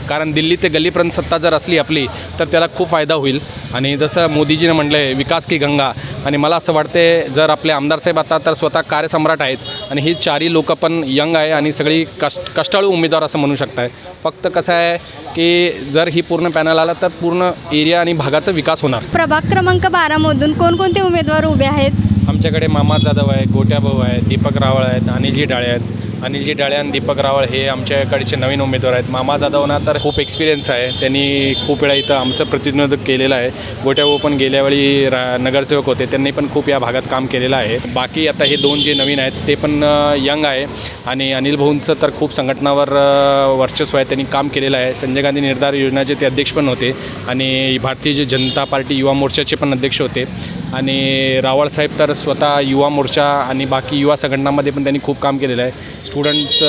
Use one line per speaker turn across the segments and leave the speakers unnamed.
कारण दिल्ली ते गल्लीपर्यंत सत्ता जर असली आपली तर त्याला खूप फायदा होईल. आणि जसं मोदीजीने म्हटलं आहे विकास की गंगा, आणि मला असं वाटते जर आपले आमदार साहेब आता तर स्वतः कार्यसम्राट आहेच, आणि ही चारही लोकं पण यंग आहे आणि सगळी कष्टाळू उमेदवार असं म्हणू शकताय. फक्त कसं आहे की जर ही पूर्ण पॅनल आला तर पूर्ण एरिया आणि भागाचा विकास होणार.
प्रभाग क्रमांक 12मधून कोणकोणते उमेदवार उभे आहेत?
आमच्याकडे मामा जाधव आहे, गोट्या भाऊ आहे, दीपक रावळ आहेत, अनिलजी डाळे आहेत. अनिलजी डाळे आणि दीपक रावळ हे आमच्याकडचे नवीन उमेदवार आहेत. मामा जाधवना तर खूप एक्सपिरियन्स आहे, त्यांनी खूप वेळा इथं आमचं प्रतिनिधित्व केलेलं आहे. गोट्या भाऊ पण गेल्यावेळी नगरसेवक होते, त्यांनी पण खूप या भागात काम केलेलं आहे. बाकी आता हे दोन जे नवीन आहेत ते पण यंग आहे. आणि अनिल भाऊंचं तर खूप संघटनावर वर्चस्व आहे, त्यांनी काम केलेलं आहे. संजय गांधी निर्धार योजनेचे ते अध्यक्ष पण होते आणि भारतीय जनता पार्टी युवा मोर्चाचे पण अध्यक्ष होते. आणि रावळसाहेब तर स्वतः युवा मोर्चा आणि बाकी युवा संघटनांमध्ये पण त्यांनी खूप काम केलेलं आहे. स्टुडंट्स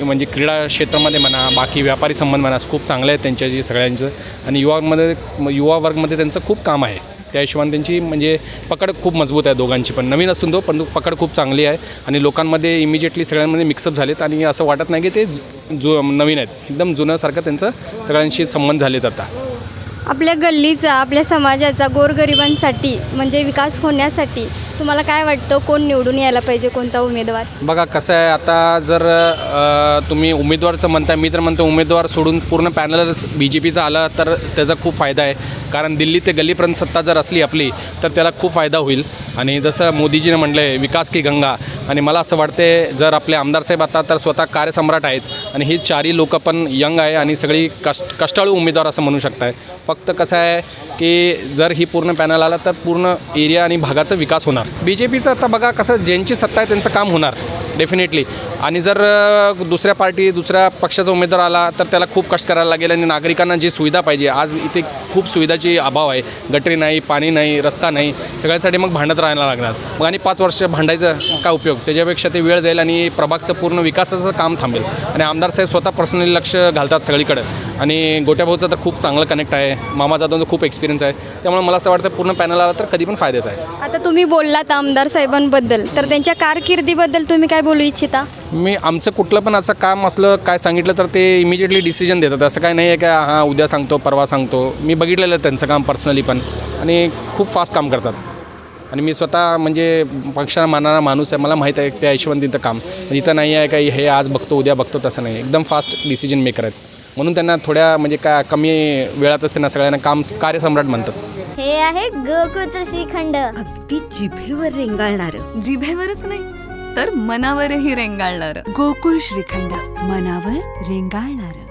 म्हणजे क्रीडा क्षेत्रामध्ये म्हणा, बाकी व्यापारी संबंध म्हणा, खूप चांगलं आहे त्यांच्याशी सगळ्यांचं. आणि युवा वर्गमध्ये त्यांचं खूप काम आहे. त्या हिशोबाने त्यांची म्हणजे पकड खूप मजबूत आहे दोघांची पण. नवीन असून तो पण पकड खूप चांगली आहे आणि लोकांमध्ये इमिजिएटली सगळ्यांमध्ये मिक्सअप झालेत. आणि असं वाटत नाही की ते नवीन आहेत, एकदम जुन्यासारखं त्यांचं सगळ्यांशी संबंध झालेत आता.
आपल्या गल्लीचा, आपल्या समाजाचा, गोरगरिबांसाठी म्हणजे विकास होण्यासाठी तुम्हाला काय वाटतं, कोण निवडून यायला पाहिजे, कोणता उमेदवार?
बघा कसं आहे, आता जर तुम्ही उमेदवारचं म्हणताय, मी तर म्हणतो उमेदवार सोडून पूर्ण पॅनलच BJPचं आलं तर त्याचा खूप फायदा आहे. कारण दिल्ली ते गल्लीपर्यंत सत्ता जर असली आपली तर त्याला खूप फायदा होईल. आणि जसं मोदीजीने म्हटलं आहे विकास की गंगा, आणि मला असं वाटते जर आपले आमदार साहेब आता तर स्वतः कार्यसम्राट आहेच, आणि ही चारही लोकं पण यंग आहे आणि सगळी कष्टाळू उमेदवार असं म्हणू शकताय. फक्त कसं आहे की जर ही पूर्ण पॅनल आला तर पूर्ण एरिया आणि भागाचा विकास होणार. BJPचं आता बघा कसं, ज्यांची सत्ता आहे त्यांचं काम होणार डेफिनेटली. आणि जर दुसऱ्या पक्षाचा उमेदवार आला तर त्याला खूप कष्ट करायला लागेल. आणि नागरिकांना जी सुविधा पाहिजे, आज इथे खूप सुविधाची अभाव आहे. गटरी नाही, पाणी नाही, रस्ता नाही, सगळ्यासाठी मग भांडत राहायला लागणार. मग आणि 5 वर्ष भांडायचं काय उपयोग? त्याच्यापेक्षा ते वेळ जाईल आणि प्रभागचं पूर्ण विकासाचं काम थांबेल. आणि आमदार साहेब स्वतः पर्सनली लक्ष घालतात सगळीकडे. आणि गोट्या भाऊचं तर खूप चांगलं कनेक्ट आहे, मामा जाधवचं खूप एक्सपिरियन्स आहे. त्यामुळे मला असं वाटतं पूर्ण पॅनल आला तर कधी पण फायद्याचं आहे.
आता तुम्ही बोललात आमदार साहेबांबद्दल, तर त्यांच्या कारकिर्दीबद्दल तुम्ही काय बोलू इच्छिता?
आमचं कुठलं पण असं काम असलं काय सांगितलं तर ते इमिजिएटली डिसिजन देतात. असं काय नाही आहे का हां उद्या सांगतो, परवा सांगतो. मी बघितलेलं आहे त्यांचं काम पर्सनली पण, आणि खूप फास्ट काम करतात. आणि मी स्वतः म्हणजे पक्षाला मानणारा माणूस आहे, मला माहीत आहे त्या हिशोबाने तिथं काम. इथं नाही आहे काही हे आज बघतो उद्या बघतो तसं नाही, एकदम फास्ट डिसिजन मेकर आहेत. म्हणून त्यांना थोड्या म्हणजे काय कमी वेळातच त्यांना सगळ्यांना कार्यसम्राट म्हणतात.
हे आहे गोकुळचं श्रीखंड,
अगदी जिभेवर रेंगाळणार.
जिभेवरच नाही तर मनावरही रेंगाळणार.
गोकुळ श्रीखंड, मनावर रेंगाळणार.